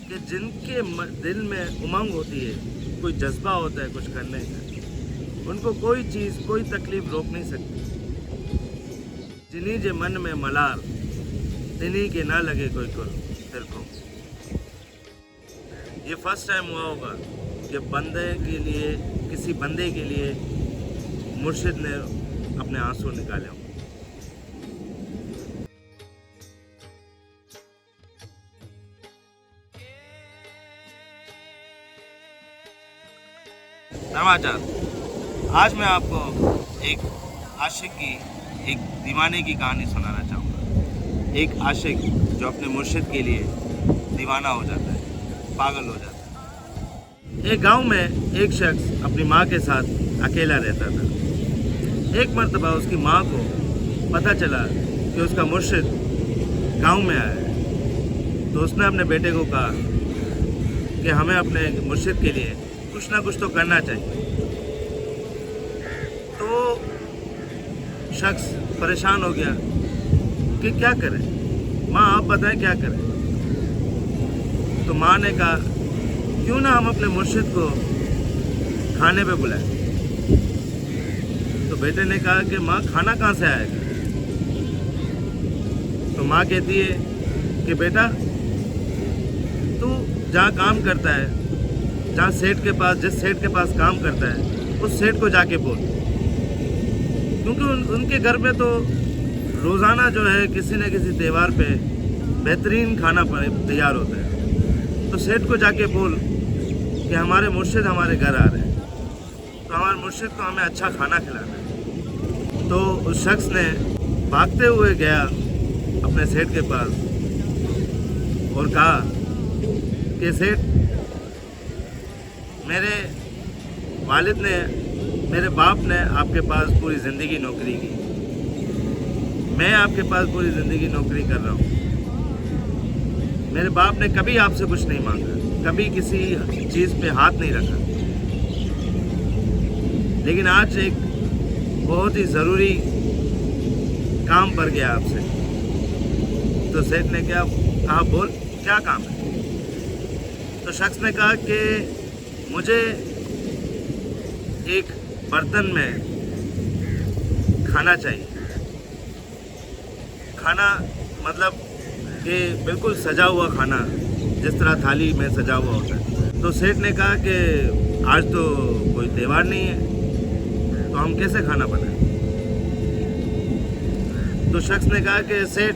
कि जिनके दिल में उमंग होती है, कोई जज्बा होता है कुछ करने का, उनको कोई चीज़ कोई तकलीफ़ रोक नहीं सकती। जिन्हीं जे मन में मलाल, तिन्हीं के ना लगे कोई को तेरे को। ये फर्स्ट टाइम हुआ होगा कि बंदे के लिए, किसी बंदे के लिए मुर्शिद ने अपने आंसू निकाले हों। नवाचार, आज मैं आपको एक आशिक की, एक दीवाने की कहानी सुनाना चाहूँगा। एक आशिक जो अपने मुर्शिद के लिए दीवाना हो जाता है, पागल हो जाता है। एक गांव में एक शख्स अपनी माँ के साथ अकेला रहता था। एक मर्तबा उसकी माँ को पता चला कि उसका मुर्शिद गांव में आया है, तो उसने अपने बेटे को कहा कि हमें अपने मुर्शिद के लिए कुछ ना कुछ तो करना चाहिए। तो शख्स परेशान हो गया कि क्या करें, माँ आप बताएं क्या करें। तो माँ ने कहा क्यों ना हम अपने मुर्शिद को खाने पे बुलाएं। तो बेटे ने कहा कि माँ खाना कहाँ से आएगा। तो माँ कहती है कि बेटा तू जहाँ काम करता है, जहाँ सेठ के पास, जिस सेठ के पास काम करता है, उस सेठ को जाके बोल, क्योंकि उनके घर में तो रोज़ाना जो है किसी न किसी त्यौहार पे बेहतरीन खाना तैयार होता है। तो सेठ को जाके बोल कि हमारे मुर्शिद हमारे घर आ रहे हैं, तो हमारे मुर्शिद को हमें अच्छा खाना खिलाना है। तो उस शख्स ने भागते हुए गया अपने सेठ के पास और कहा कि सेठ, मेरे वालिद ने, मेरे बाप ने आपके पास पूरी ज़िंदगी नौकरी की, मैं आपके पास पूरी ज़िंदगी नौकरी कर रहा हूँ। मेरे बाप ने कभी आपसे कुछ नहीं मांगा, कभी किसी चीज़ पे हाथ नहीं रखा, लेकिन आज एक बहुत ही ज़रूरी काम पड़ गया आपसे। तो सेठ ने क्या कहा, बोल क्या काम है। तो शख्स ने कहा कि मुझे एक बर्तन में खाना चाहिए। खाना मतलब कि बिल्कुल सजा हुआ खाना, जिस तरह थाली में सजा हुआ होता है। तो सेठ ने कहा कि आज तो कोई त्यौहार नहीं है, तो हम कैसे खाना बनाएं। तो शख्स ने कहा कि सेठ,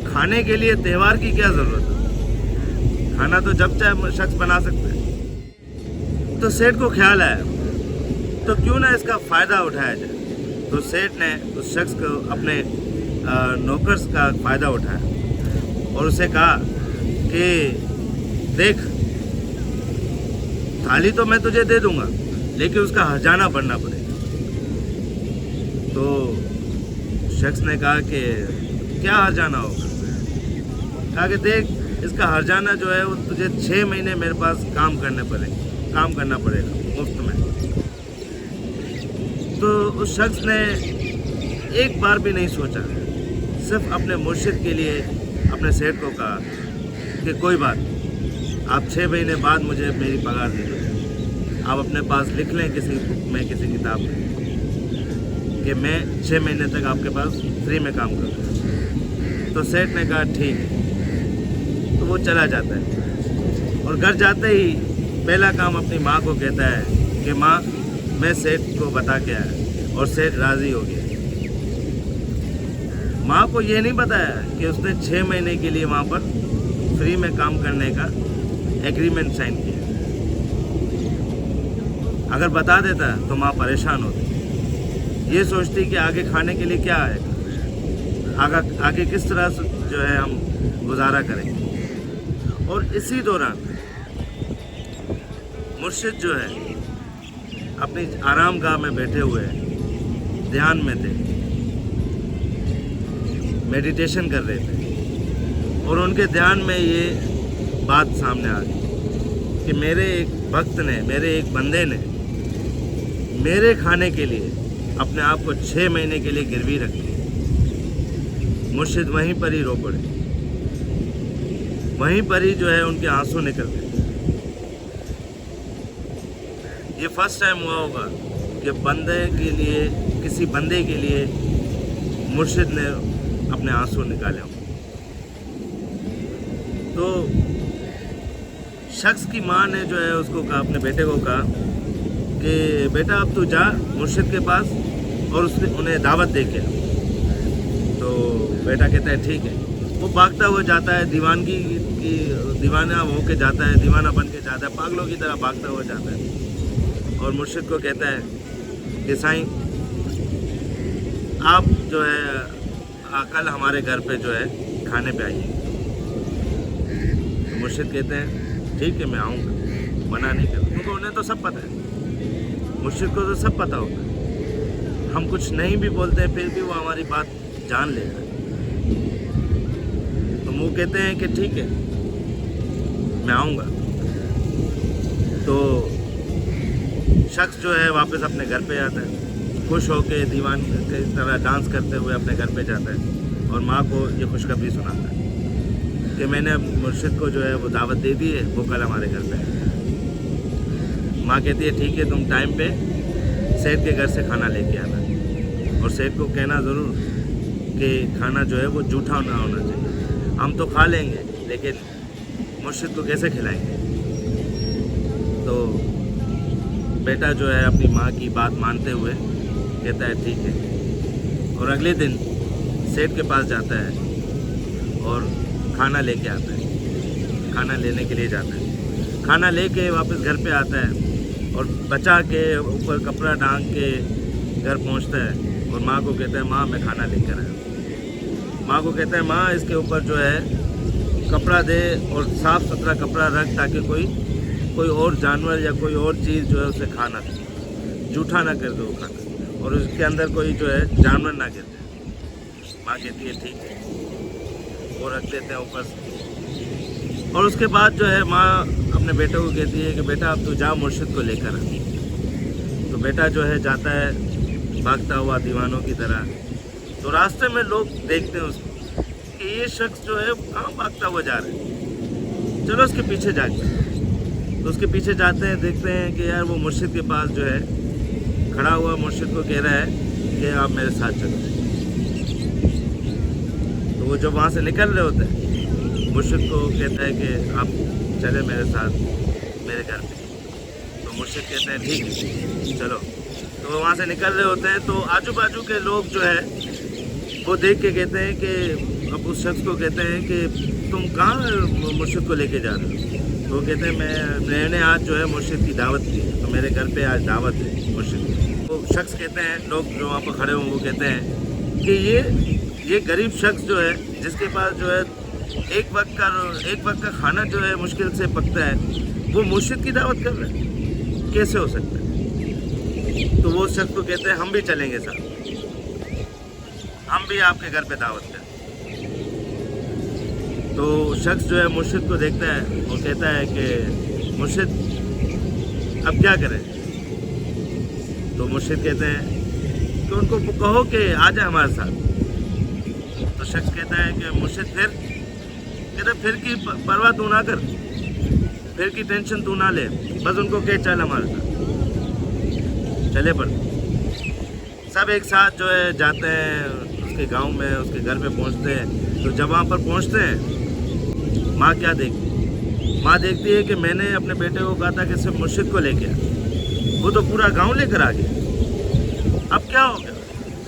खाने के लिए त्यौहार की क्या ज़रूरत है, खाना तो जब चाहे शख्स बना सकता है। तो सेठ को ख्याल आया तो क्यों ना इसका फ़ायदा उठाया जाए। तो सेठ ने उस शख्स को अपने नौकर्स का फ़ायदा उठाया और उसे कहा कि देख, थाली तो मैं तुझे दे दूंगा, लेकिन उसका हर्जाना भरना पड़ेगा। तो शख्स ने कहा कि क्या हर्जाना होगा। कहा कि देख, इसका हर्जाना जो है वो तुझे 6 महीने मेरे पास काम करना पड़ेगा मुफ्त में। तो उस शख्स ने एक बार भी नहीं सोचा, सिर्फ अपने मुर्शिद के लिए अपने सेठ को कहा कि कोई बात, आप 6 महीने बाद मुझे मेरी पगार दीजिए। आप अपने पास लिख लें किसी बुक में, किसी किताब में, कि मैं 6 महीने तक आपके पास फ्री में काम करूँगा। तो सेठ ने कहा ठीक है। तो वो चला जाता है और घर जाते ही पहला काम अपनी माँ को कहता है कि माँ, मैं सेठ को बता के आया और सेठ राज़ी हो गया। माँ को ये नहीं बताया कि उसने 6 महीने के लिए वहाँ पर फ्री में काम करने का एग्रीमेंट साइन किया। अगर बता देता तो माँ परेशान होती, ये सोचती कि आगे खाने के लिए क्या आएगा, आगे किस तरह से जो है हम गुजारा करेंगे। और इसी दौरान मुर्शिद जो है अपनी आराम गाह में बैठे हुए ध्यान में थे, मेडिटेशन कर रहे थे, और उनके ध्यान में ये बात सामने आ गई कि मेरे एक भक्त ने, मेरे एक बंदे ने मेरे खाने के लिए अपने आप को 6 महीने के लिए गिरवी रखी। मुर्शिद वहीं पर ही रो पड़े। वहीं पर ही जो है उनके आंसू निकल गए। ये फर्स्ट टाइम हुआ होगा कि बंदे के लिए, किसी बंदे के लिए मुर्शिद ने अपने आंसू निकाले हों। तो शख्स की माँ ने जो है उसको कहा, अपने बेटे को कहा कि बेटा अब तू जा मुर्शिद के पास और उसने उन्हें दावत दे के आ। तो बेटा कहता है ठीक है। वो भागता हुआ जाता है, दीवानगी की दीवाना होके जाता है, दीवाना बन के जाता है, पागलों की तरह भागता हुआ जाता है और मुर्शिद को कहता है कि साईं आप जो है कल हमारे घर पे जो है खाने पे आइए। तो मुर्शिद कहते हैं ठीक है मैं आऊँगा, मना नहीं करता, क्योंकि उन्हें तो सब पता है, मुर्शिद को तो सब पता होता है। हम कुछ नहीं भी बोलते हैं फिर भी वो हमारी बात जान लेता है। तो वो कहते हैं कि ठीक है मैं आऊँगा। तो शख्स जो है वापस अपने घर पे आता है, खुश होकर दीवान की तरह डांस करते हुए अपने घर पे जाता है और माँ को ये खुशखबरी सुनाता है कि मैंने मुर्शिद को जो है वो दावत दे दी है, वो कल हमारे घर पे है। माँ कहती है ठीक है तुम टाइम पे सेठ के घर से खाना लेके आना और सेठ को कहना ज़रूर कि खाना जो है वो जूठा ना होना चाहिए। हम तो खा लेंगे लेकिन मुर्शिद को कैसे खिलाएंगे। तो बेटा जो है अपनी माँ की बात मानते हुए कहता है ठीक है और अगले दिन सेठ के पास जाता है और खाना लेके आता है, खाना लेने के लिए जाता है। खाना लेके वापस घर पे आता है और बचा के ऊपर कपड़ा डांग के घर पहुंचता है और माँ को कहता है माँ मैं खाना लेकर आया। माँ को कहता है माँ इसके ऊपर जो है कपड़ा दे और साफ़ सुथरा कपड़ा रख ताकि कोई और जानवर या कोई और चीज़ जो है उसे खाना दे, जूठा ना कर दो वो खाना और उसके अंदर कोई जो है जानवर ना गिर जाए। माँ कहती है ठीक है, वो रख देते हैं ऊपर से। और उसके बाद जो है माँ अपने बेटे को कहती है कि बेटा अब तू जा मुर्शिद को लेकर आ। तो बेटा जो है जाता है भागता हुआ दीवानों की तरह। तो रास्ते में लोग देखते हैं उसको कि ये शख्स जो है कहाँ भागता हुआ जा रहा है, चलो उसके पीछे जाके। तो उसके पीछे जाते हैं, देखते हैं कि यार वो मुर्शिद के पास जो है खड़ा हुआ मुर्शिद को कह रहा है कि आप मेरे साथ चलो। तो वो जब वहाँ से निकल रहे होते हैं मुर्शिद को कहता है कि आप चले मेरे साथ मेरे घर पे। तो मुर्शिद कहते हैं ठीक है चलो। तो वो वहाँ से निकल रहे होते हैं तो आजू बाजू के लोग जो है वो देख के कहते हैं कि अब उस शख्स को कहते हैं कि तुम कहाँ मुर्शिद को लेके जा रहे हो। तो वो कहते हैं मैंने आज जो है मुर्शिद की दावत की, तो मेरे घर पे आज दावत है मुर्शिद की। तो शख्स कहते हैं, लोग जो वहाँ पर खड़े हों वो कहते हैं कि ये गरीब शख्स जो है जिसके पास जो है एक वक्त का खाना जो है मुश्किल से पकता है, वो मुर्शिद की दावत कर रहा है, कैसे हो सकता है। तो वो शख्स को कहते हैं हम भी चलेंगे साथ, हम भी आपके घर पे दावत करें। तो शख्स जो है मुर्शिद को देखता है और कहता है कि मुर्शिद अब क्या करें। तो मुर्शिद कहते हैं कि उनको कहो कि आ जाए हमारे साथ। तो शख्स कहता है कि मुर्शिद फिर की परवाह तू ना कर, फिर की टेंशन तू ना ले, बस उनको कह चल हमारे साथ। चले पर सब एक साथ जो है जाते हैं उसके गांव में, उसके घर पे पहुंचते हैं। तो जब वहाँ पर पहुंचते हैं माँ क्या देखती, माँ देखती है कि मैंने अपने बेटे को कहा था कि सिर्फ मुर्शिद को लेके आ, वो तो पूरा गांव लेकर आ गया। अब क्या हो गया,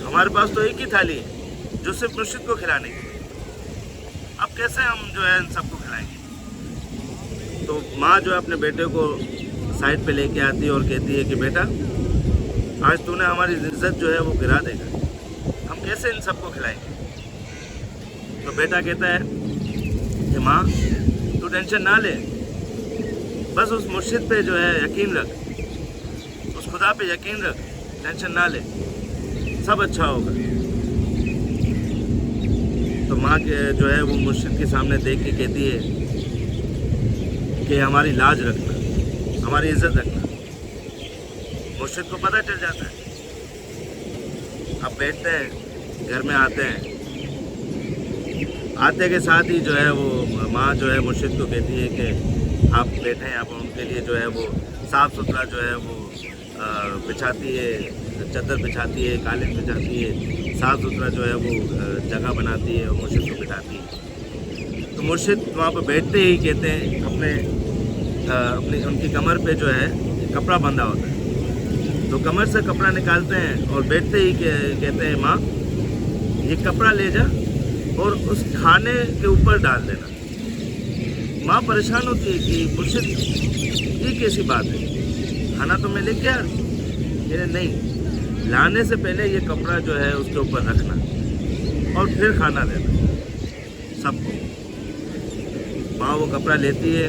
हमारे पास तो एक ही थाली है जो सिर्फ मुर्शिद को खिलाने की, अब कैसे हम जो है इन सबको खिलाएंगे। तो माँ जो है अपने बेटे को साइड पे लेके आती है और कहती है कि बेटा आज तूने हमारी इज्जत जो है वो गिरा देगा, हम कैसे इन सबको खिलाएंगे। तो बेटा कहता है कि माँ तू टेंशन ना ले, बस उस मुर्शिद पे जो है यकीन रख, उस खुदा पे यकीन रख, टेंशन ना ले, सब अच्छा होगा। तो माँ के जो है वो मुर्शिद के सामने देख के कहती है कि हमारी लाज रखना, हमारी इज्जत रखना। मुर्शिद को पता चल जाता है। अब बैठते हैं, घर में आते हैं, आते के साथ ही जो है वो माँ जो है मुर्शिद को कहती है कि आप बैठे हैं, आप उनके लिए जो है वो साफ़ सुथरा जो है वो बिछाती है, चादर बिछाती है, कालीन बिछाती है, साफ़ सुथरा जो है वो जगह बनाती है और मुर्शिद को बिठाती है। तो मुर्शिद वहाँ पर बैठते ही कहते हैं अपनी उनकी कमर पे जो है कपड़ा बंधा होता है, तो कमर से कपड़ा निकालते हैं और बैठते ही कहते हैं माँ ये कपड़ा ले जा और उस खाने के ऊपर डाल देना। माँ परेशान होती है कि मुर्शिद ये कैसी बात है, खाना तो मैं लेके आ रही, नहीं, लाने से पहले ये कपड़ा जो है उसके ऊपर रखना और फिर खाना देना सबको। माँ वो कपड़ा लेती है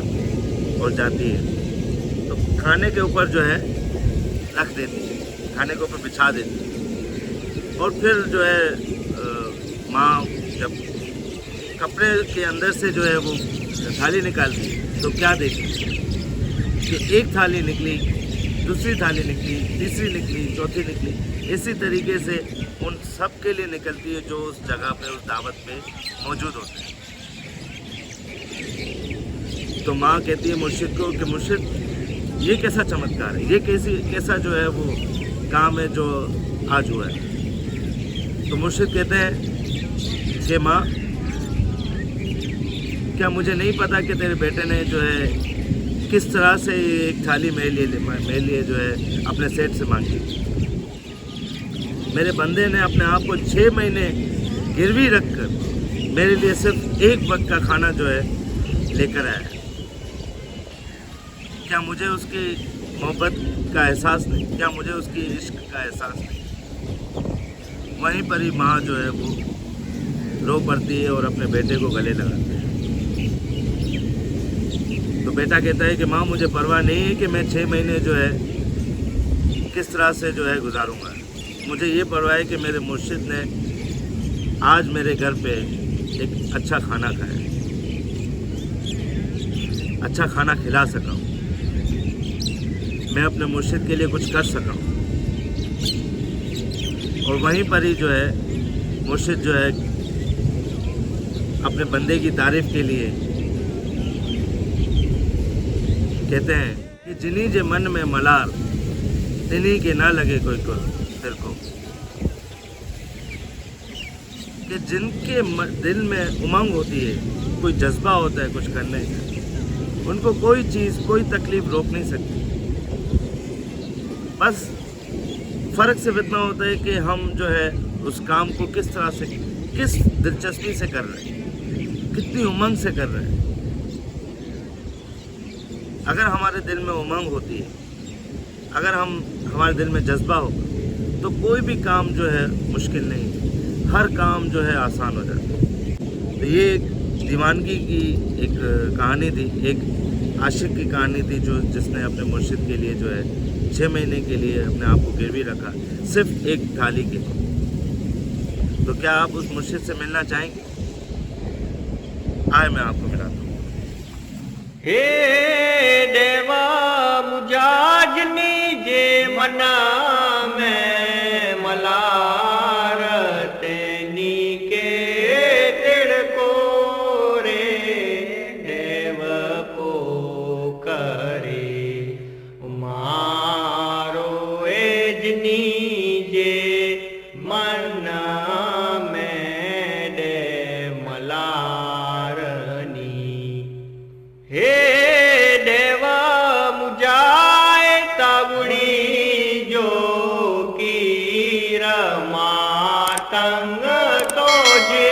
और जाती है, तो खाने के ऊपर जो है रख देती है, खाने के ऊपर बिछा देती है। और फिर जो है माँ जब कपड़े के अंदर से जो है वो थाली निकालती है तो क्या देखती कि एक थाली निकली, दूसरी थाली निकली, तीसरी निकली, चौथी निकली, इसी तरीके से उन सब के लिए निकलती है जो उस जगह पे, उस दावत पे मौजूद होते हैं। तो माँ कहती है मुर्शिद को कि मुर्शिद ये कैसा चमत्कार है, ये कैसा जो है वो काम है जो आज हुआ है। तो मुर्शिद कहते हैं कि माँ क्या मुझे नहीं पता कि तेरे बेटे ने जो है किस तरह से एक थाली मेरे लिए जो है अपने सेठ से मांगी। मेरे बंदे ने अपने आप को 6 महीने गिरवी रखकर मेरे लिए सिर्फ एक वक्त का खाना जो है लेकर आया। क्या मुझे उसकी मोहब्बत का एहसास नहीं, क्या मुझे उसकी इश्क का एहसास नहीं। वहीं पर ही माँ जो है वो रो पड़ती है और अपने बेटे को गले लगाती है। तो बेटा कहता है कि माँ मुझे परवाह नहीं है कि मैं 6 महीने जो है किस तरह से जो है गुजारूंगा, मुझे ये परवाह है कि मेरे मुर्शिद ने आज मेरे घर पे एक अच्छा खाना खाया, अच्छा खाना खिला सका हूँ, मैं अपने मुर्शिद के लिए कुछ कर सका हूँ। और वहीं पर ही जो है मुर्शिद जो है अपने बंदे की तारीफ के लिए कहते हैं कि जिन्हीं जे मन में मलार तिन्हीं के ना लगे कोई को तेरे को, कि जिनके दिल में उमंग होती है, कोई जज्बा होता है कुछ करने का, उनको कोई चीज़, कोई तकलीफ रोक नहीं सकती। बस फ़र्क सिर्फ इतना होता है कि हम जो है उस काम को किस तरह से, किस दिलचस्पी से कर रहे हैं, कितनी उमंग से कर रहे हैं। अगर हमारे दिल में उमंग होती है, अगर हमारे दिल में जज्बा हो, तो कोई भी काम जो है मुश्किल नहीं, हर काम जो है आसान हो जाता है। तो ये एक दीवानगी की एक कहानी थी, एक आशिक की कहानी थी जिसने अपने मुर्शिद के लिए जो है 6 महीने के लिए अपने आप को गिरवी रखा, सिर्फ एक थाली के लिए। तो क्या आप उस मुर्शिद से मिलना चाहेंगे? आए मैं आपको मिलाता हूँ। हे देवा मुजाजनी जे मना में मलार तेनी के तिड़को रे देव को करे मारो एजनी जे मना में दे मलारनी। हे देवा मुजाए तावड़ी जो की रमा तंग तो जे